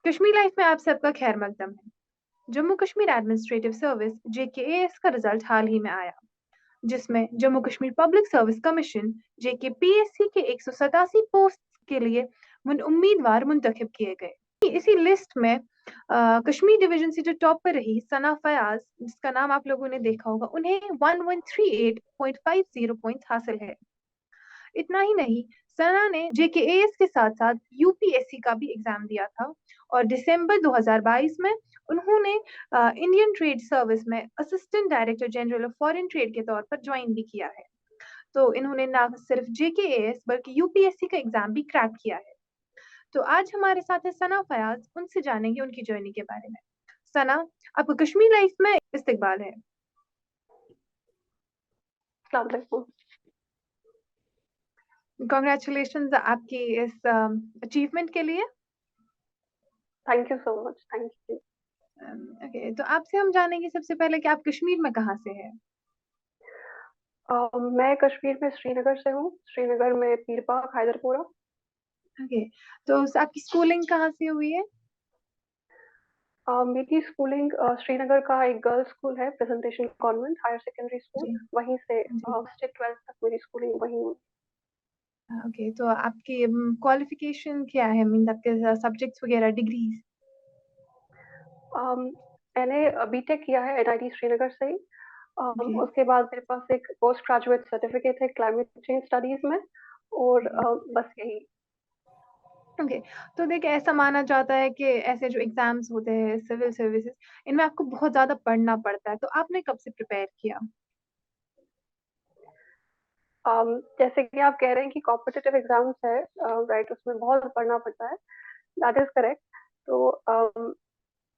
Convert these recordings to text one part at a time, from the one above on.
Kashmir life में आप सबका खैर मकदम है। Jammu Kashmir administrative service JKAS का रिजल्ट हाल ही में आया, जिसमें Jammu Kashmir public service commission JKPSC के 187 पोस्ट के लिए उम्मीदवार मुंतखब किए गए। इसी लिस्ट में कश्मीर डिवीजन से जो टॉप पर रही सना फयाज, जिसका नाम आप लोगों ने देखा होगा, उन्हें 1138.50 पॉइंट्स हासिल है। इतना ही नहीं, सना ने जेकेएएस के साथ साथ यूपीएससी का भी एग्जाम दिया था और दिसंबर 2022 में उन्होंने इंडियन ट्रेड सर्विस में assistant director general of foreign trade के तौर पर ज्वाइन भी किया है। तो इन्होंने ना सिर्फ जेकेएएस बल्कि यूपीएससी का एग्जाम भी क्रैक किया है। तो आज हमारे साथ है सना फयाज, उनसे जानेंगे उनकी जर्नी के बारे में। सना, आपको कश्मीर लाइफ में इस्तकबाल है। अस्सलाम वालेकुम। कॉन्ग्रेचुलेशन आपकी इस अचीवमेंट के लिए। Thank you so much. Thank you. Okay, तो आपसे हम जानेंगे सबसे पहले कि आप कश्मीर में कहाँ से हैं। मैं कश्मीर में श्रीनगर से हूँ। श्रीनगर में पीरबाग, हैदरपुरा। ओके, तो आपकी स्कूलिंग कहाँ से हुई है। मेरी स्कूलिंग श्रीनगर का एक गर्ल्स स्कूल है, presentation convent higher secondary school, जी वहीं से जी। 12th तक मेरी स्कूलिंग वहीं हुई। ओके, तो आपकी क्वालिफिकेशन क्या है, मीन आपके सब्जेक्ट्स वगैरह, डिग्रीज। मैंने बीटेक किया है एनआईटी श्रीनगर से ही। ओके उसके बाद मेरे पास एक पोस्ट ग्रेजुएट सर्टिफिकेट है क्लाइमेट चेंज स्टडीज में। और बस यही। ओके, तो देखिए, ऐसा माना जाता है कि ऐसे जो एग्जाम्स होते हैं सिविल सर्विसेज, इनमें आपको बहुत ज्यादा पढ़ना पड़ता है, तो आपने कब से प्रिपेयर किया। जैसे कि आप कह रहे हैं कि कॉम्पिटिटिव एग्जाम्स है, राइट, उसमें बहुत पढ़ना पड़ता है। That is correct. तो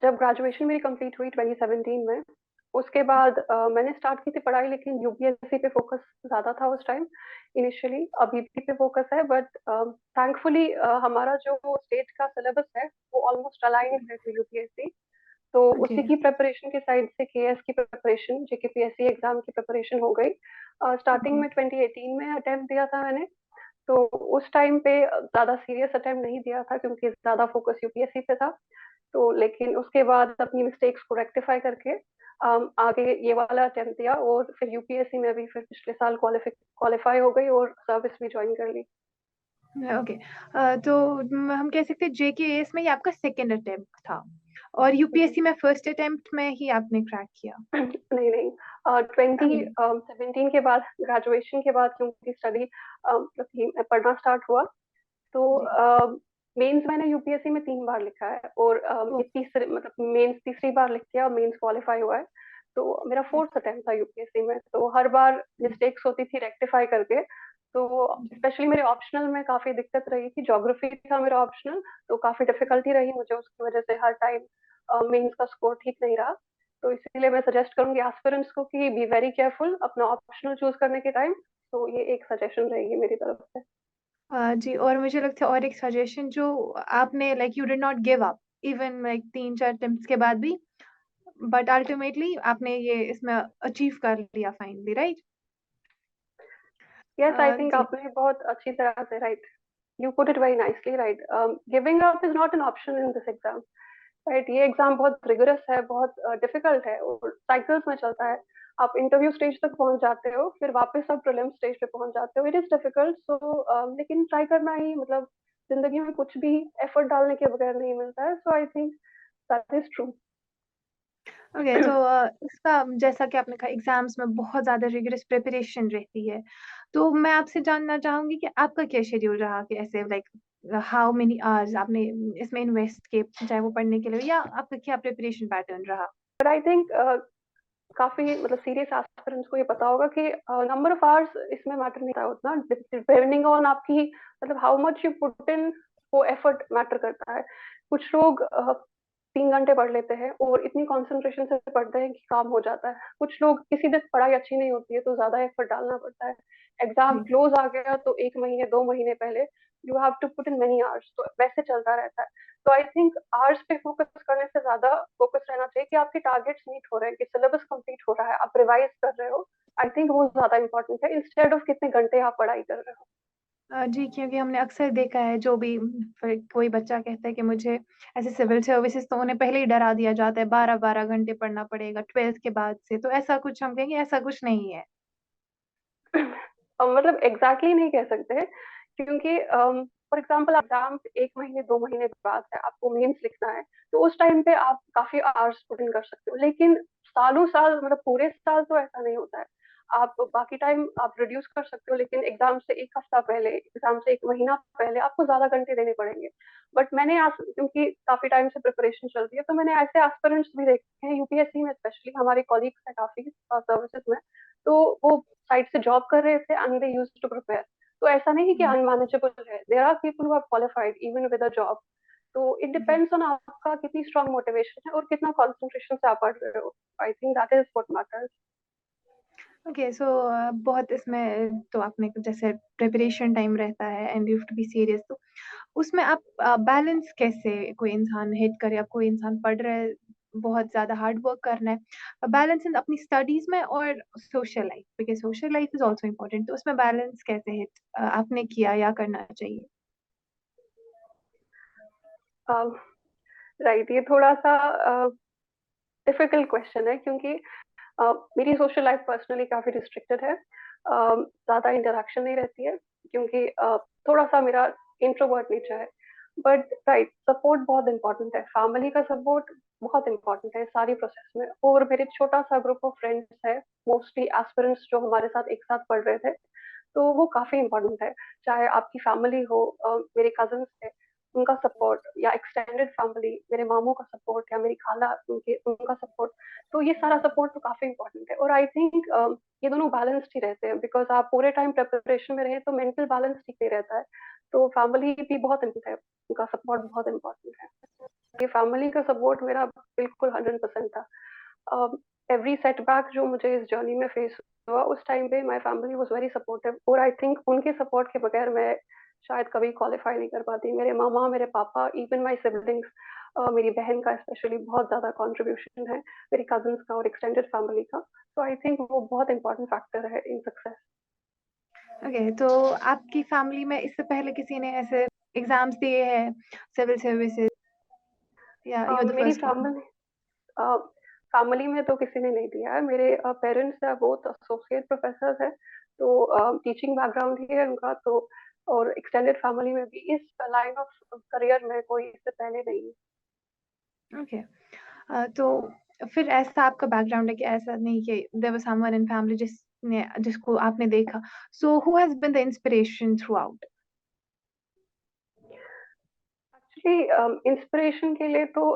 जब ग्रेजुएशन मेरी कंप्लीट हुई 2017 में, उसके बाद मैंने स्टार्ट की थी पढ़ाई, लेकिन यूपीएससी पे फोकस ज्यादा था उस टाइम। इनिशियली अभी भी पे फोकस है, बट थैंकफुली हमारा जो स्टेट का सिलेबस है वो ऑलमोस्ट अलाइन है टू यूपीएससी। तो ओके उसी की प्रिपरेशन की साइड से केएस की प्रिपरेशन, जेकेपीएससी एग्जाम की प्रिपरेशन हो गई। स्टार्टिंग ओके में 2018 में अटेम्प्ट दिया था मैंने। तो उस टाइम पे ज्यादा सीरियस अटेम्प्ट नहीं दिया था क्योंकि ज्यादा फोकस यूपीएससी पे था। तो लेकिन उसके बाद अपनी मिस्टेक्स को रेक्टिफाई करके आगे ये वाला अटेम्प्ट दिया, और फिर यूपीएससी में भी फिर पिछले साल क्वालिफाई हो गई और सर्विस भी ज्वाइन कर ली। ओके, तो हम कह सकते हैं जेकेएस में ये आपका सेकंड अटेम्प्ट था और यूपीएससी में फर्स्ट अटेम्प्ट में ही आपने क्रैक किया। नहीं नहीं, 20 ओके 17 के बाद, ग्रेजुएशन के बाद, क्योंकि स्टडी मतलब पढ़ना स्टार्ट हुआ, तो जी। मेंस मैंने यूपीएससी में 3 बार लिखा है, और ओ, ये तीसरे मतलब मेंस तीसरी बार लिख किया, मेंस क्वालिफाई हुआ है। तो मेरा फोर्थ अटेम्प्ट था यूपीएससी में, तो हर बार मिस्टेक्स होती थी रेक्टिफाई करके। तो जी स्पेशली मेरे ऑप्शनल में काफी दिक्कत रही थी, ज्योग्राफी था मेरा ऑप्शनल, तो काफी डिफिकल्टी रही मुझे, उसकी वजह से हर टाइम मेंस का स्कोर ठीक नहीं रहा। तो इसीलिए मैं सजेस्ट करूंगी एस्पिरेंट्स को कि बी वेरी केयरफुल अपना ऑप्शनल चूज करने के टाइम। तो ये एक सजेशन रहेगी मेरी तरफ से। जी, और मुझे लगता है और एक सजेशन जो आपने, like, you did not give up even like 3-4 attempts के बाद भी, बट अल्टीमेटली आपने ये इसमें अचीव कर लिया finally, right. Yes, I think जी आपने बहुत अच्छी तरह से, right, you put it very nicely, right. Giving up is not an option in this exam, right. ये एग्जाम बहुत रिगरस है, बहुत डिफिकल्ट है, और साइकिल्स में चलता है। आप इंटरव्यू स्टेज तक पहुंच जाते हो, फिर वापस आप प्रीलिम स्टेज पे पहुंच जाते हो। इट इज डिफिकल्ट, सो लेकिन ट्राई करना ही, मतलब जिंदगी में कुछ भी एफर्ट डालने के बगैर नहीं मिलता है। So I think that is true. Okay, तो इसका जैसा कि आपने कहा एग्जाम्स में बहुत ज्यादा रिगरस प्रिपरेशन रहती है, तो मैं आपसे जानना चाहूंगी कि आपका क्या शेड्यूल रहा, कि ऐसे लाइक हाउ मेनी आवर्स आपने इसमें इन्वेस्ट किए, चाहे वो पढ़ने के लिए, या आपका क्या प्रिपरेशन पैटर्न रहा। बट आई थिंक काफी मतलब सीरियस एस्पिरेंट्स को ये पता होगा कि नंबर ऑफ आवर्स इसमें मैटर नहीं होता उतना, डिपेंडिंग ऑन आपकी मतलब how much you put in, वो एफर्ट मैटर करता है। कुछ लोग 3 घंटे पढ़ लेते हैं और इतनी कंसंट्रेशन से पढ़ते हैं कि काम हो जाता है। कुछ लोग, किसी दिन पढ़ाई अच्छी नहीं होती है तो ज्यादा एफर्ट डालना पड़ता है। एग्जाम जी क्लोज आ गया तो 1 महीने 2 महीने पहले you have to put in many hours, तो वैसे चलता रहता है। तो आई थिंक आवर्स पे फोकस करने से ज्यादा फोकस रहना चाहिए कि आपके टारगेट्स मीट हो रहे हैं, कि सिलेबस कंप्लीट हो रहा है, आप रिवाइज कर रहे हो। आई थिंक वो ज्यादा इंपॉर्टेंट है, इंस्टेड ऑफ कितने घंटे आप पढ़ाई कर रहे हो। जी, क्योंकि हमने अक्सर देखा है जो भी फिर कोई बच्चा कहता है कि मुझे ऐसे सिविल सर्विसेज़ तो उन्हें पहले ही डरा दिया जाता है 12-12 घंटे पढ़ना पड़ेगा 12th के बाद से, तो ऐसा कुछ हम कहेंगे ऐसा कुछ नहीं है। मतलब एग्जैक्टली नहीं कह सकते क्योंकि फॉर एग्जाम्पल एग्जाम 1 महीने 2 महीने बाद है, आपको मेंस लिखना है, तो उस टाइम पे आप काफी आवर्स पुट इन कर सकते हो, लेकिन सालों साल मतलब पूरे साल तो ऐसा नहीं होता है। आप बाकी टाइम आप रिड्यूस कर सकते हो, लेकिन एग्जाम से 1 हफ्ता पहले, एग्जाम से 1 महीना पहले आपको ज्यादा घंटे देने पड़ेंगे। बट मैंने आज क्योंकि काफी टाइम से प्रिपरेशन चल रही है, तो मैंने ऐसे एस्पिरेंट्स भी देखे हैं यूपीएससी में, स्पेशली हमारे कॉलीग्स हैं काफी सर्विसेज में, तो वो साइड से जॉब कर रहे थे and they used to prepare. तो ऐसा नहीं है कि हुँ, अनमैनेजेबल है, there are people who are qualified even with a job. तो इट जी। डिपेंड्स ऑन आपका कितनी स्ट्रांग मोटिवेशन है और कितना कंसंट्रेशन से आप पढ़ रहे हो। I think that is what matters. Okay so बहुत इसमें तो आपने जैसे प्रिपरेशन टाइम रहता है and you have to be serious तो उसमें आप बैलेंस कैसे कोई इंसान हिट करे अब कोई इंसान पढ़ रहा है बहुत ज़्यादा हार्ड वर्क करना है बैलेंस इन अपनी स्टडीज़ में और social life because social life is also important तो उसमें बैलेंस कैसे हिट आपने किया या करना चाहिए? राइट, ये थोड़ा सा डिफिकल्ट क्वेश्चन है क्योंकि मेरी सोशल लाइफ पर्सनली काफी रिस्ट्रिक्टेड है। ज्यादा इंटरेक्शन नहीं रहती है क्योंकि थोड़ा सा मेरा इंट्रोवर्ट नेचर है। बट राइट, सपोर्ट बहुत इंपॉर्टेंट है, फैमिली का सपोर्ट बहुत इंपॉर्टेंट है सारी प्रोसेस में। और मेरे छोटा सा ग्रुप ऑफ फ्रेंड्स है, मोस्टली एस्पिरेंट्स जो हमारे साथ एक साथ पढ़ रहे थे, तो वो काफी इंपॉर्टेंट है। चाहे आपकी फैमिली हो, मेरे कजन्स थे, उनका सपोर्ट, या एक्सटेंडेड फैमिली, मेरे मामू का सपोर्ट, या मेरी खाला उनके उनका सपोर्ट, तो ये सारा सपोर्ट तो काफी इंपॉर्टेंट है। और आई थिंक ये दोनों बैलेंस्ड ही रहते हैं, बिकॉज आप पूरे टाइम प्रिपरेशन में रहे तो मेंटल बैलेंस ठीक नहीं रहता है। तो फैमिली भी बहुत इम्पोर्टेंट है, उनका सपोर्ट बहुत इम्पोर्टेंट है। ये फैमिली का सपोर्ट मेरा बिल्कुल 100% था। एवरी सेटबैक जो मुझे इस जर्नी में फेस हुआ, उस टाइम पे my family was very supportive, और आई थिंक उनके सपोर्ट के बगैर मैं शायद कभी क्वालिफाई नहीं कर पाती। मेरे मामा, मेरे पापा, इवन माय सिबलिंग्स, मेरी बहन का स्पेशली बहुत ज्यादा कंट्रीब्यूशन है, मेरी कजिन्स का और एक्सटेंडेड फैमिली का। तो आई थिंक वो बहुत इंपॉर्टेंट फैक्टर है इन सक्सेस। ओके तो आपकी फैमिली में इससे पहले किसी ने ऐसे एग्ज़ाम्स दिए हैं सिविल सर्विसेज़ या यू आर द मेरी फर्स्ट वन? फैमिली फैमिली में तो किसी ने नहीं दिया है। मेरे पेरेंट्स है वो तो एसोसिएट प्रोफेसर है, तो टीचिंग बैकग्राउंड ही है उनका। तो और एक्सटेंडेड फैमिली में भी इस लाइन ऑफ करियर में कोई इससे पहले नहीं है। ओके तो फिर ऐसा आपका बैकग्राउंड है कि ऐसा नहीं कि there was someone in family जिसको आपने देखा। So who has been the inspiration throughout? Actually inspiration के लिए तो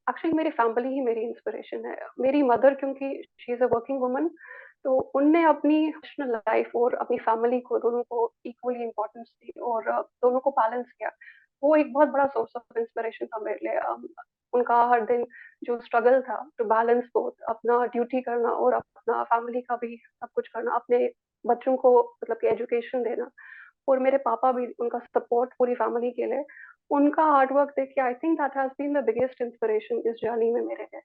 एक्चुअली मेरी फैमिली ही मेरी इंस्पिरेशन है। मेरी मदर, क्योंकि she is a working woman, तो उनने अपनी पर्सनल लाइफ और अपनी फैमिली को दोनों को इक्वली इम्पोर्टेंस दी और दोनों को बैलेंस किया। वो एक बहुत बड़ा सोर्स ऑफ इंस्पिरेशन था मेरे लिए। उनका हर दिन जो स्ट्रगल था टू बैलेंस बोथ, अपना ड्यूटी करना और अपना फैमिली का भी सब कुछ करना, अपने बच्चों को मतलब कि एजुकेशन देना, और मेरे पापा भी, उनका सपोर्ट पूरी फैमिली के लिए, उनका हार्ड वर्क देख के I think that has been the biggest inspiration इस जर्नी में मेरे लिए।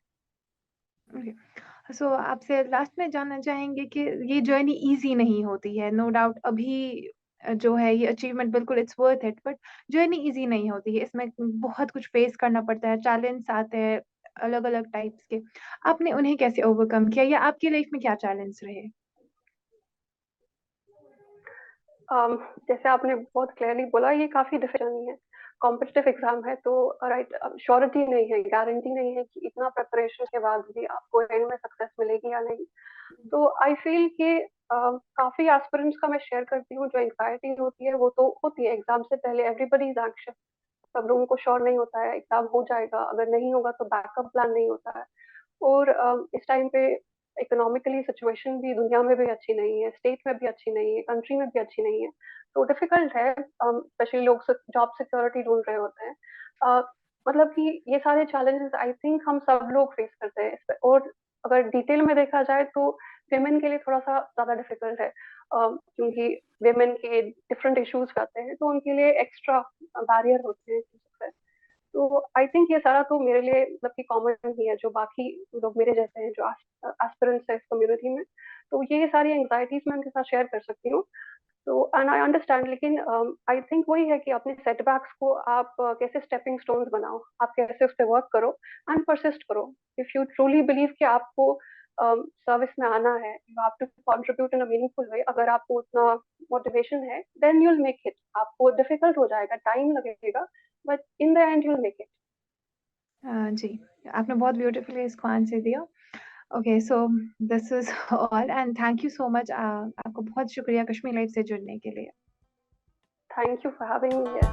ओके सो आपसे लास्ट में जानना चाहेंगे कि ये जर्नी इजी नहीं होती है नो डाउट अभी जो है ये अचीवमेंट बिल्कुल it's worth it but journey easy नहीं होती है इसमें बहुत कुछ फेस करना पड़ता है चैलेंज आते हैं अलग अलग टाइप्स के आपने उन्हें कैसे ओवरकम किया या आपकी लाइफ में क्या चैलेंज रहे? जैसे आपने बहुत क्लियरली बोला, ये काफी डिफिकल्ट नहीं है, कॉम्पिटिटिव एग्जाम है, तो राइट, श्योरिटी नहीं है, गारंटी नहीं है कि इतना प्रिपरेशन के बाद भी आपको एंड में सक्सेस मिलेगी या नहीं। तो आई फील कि काफी एस्पिरेंट्स का मैं शेयर करती हूँ, जो एंग्जाइटी होती है वो तो होती है एग्जाम से पहले, एवरीबडी इज एंग्शियस, सब लोगों को श्योर नहीं होता है एग्जाम हो जाएगा, अगर नहीं होगा तो बैकअप प्लान नहीं होता है। और इस टाइम पे इकोनॉमिकली सिचुएशन भी दुनिया में भी अच्छी नहीं है, स्टेट में भी अच्छी नहीं है, कंट्री में भी अच्छी नहीं है, तो डिफिकल्ट है, स्पेशली लोग जॉब सिक्योरिटी ढूंढ रहे होते हैं। अ, मतलब कि ये सारे चैलेंजेस आई थिंक हम सब लोग फेस करते हैं और अगर डिटेल में देखा जाए तो विमेन के लिए थोड़ा सा ज्यादा डिफिकल्ट है, क्योंकि विमेन के डिफरेंट इश्यूज आते हैं, तो उनके लिए एक्स्ट्रा बैरियर होते हैं सक्सेस। तो आई थिंक ये सारा तो मेरे लिए मतलब कि कॉमन ही है, जो बाकी लोग मेरे जैसे हैं जो एस्पिरेंट्स है इस कम्युनिटी में, तो ये सारी एंग्जाइटीज मैं उनके साथ शेयर कर सकती हूँ। तो एंड आई अंडरस्टैंड, लेकिन आई थिंक वही है कि अपने सेटबैक्स को आप कैसे स्टेपिंग स्टोन्स बनाओ, आप कैसे उस पर वर्क करो एंड परसिस्ट करो। इफ यू ट्रूली बिलीव कि आपको सर्विस में आना है, you have to contribute in a meaningful way, अगर आपको उतना मोटिवेशन है, then you will make it. आपको डिफिकल्ट हो जाएगा, टाइम लगेगा, but in the end you will make it. जी, आपने बहुत ब्यूटीफुली इसको आंसर दिया। Okay, so this is all and thank you so much. आपको बहुत शुक्रिया कश्मीर लाइफ से जुड़ने के लिए। Thank you for having me here.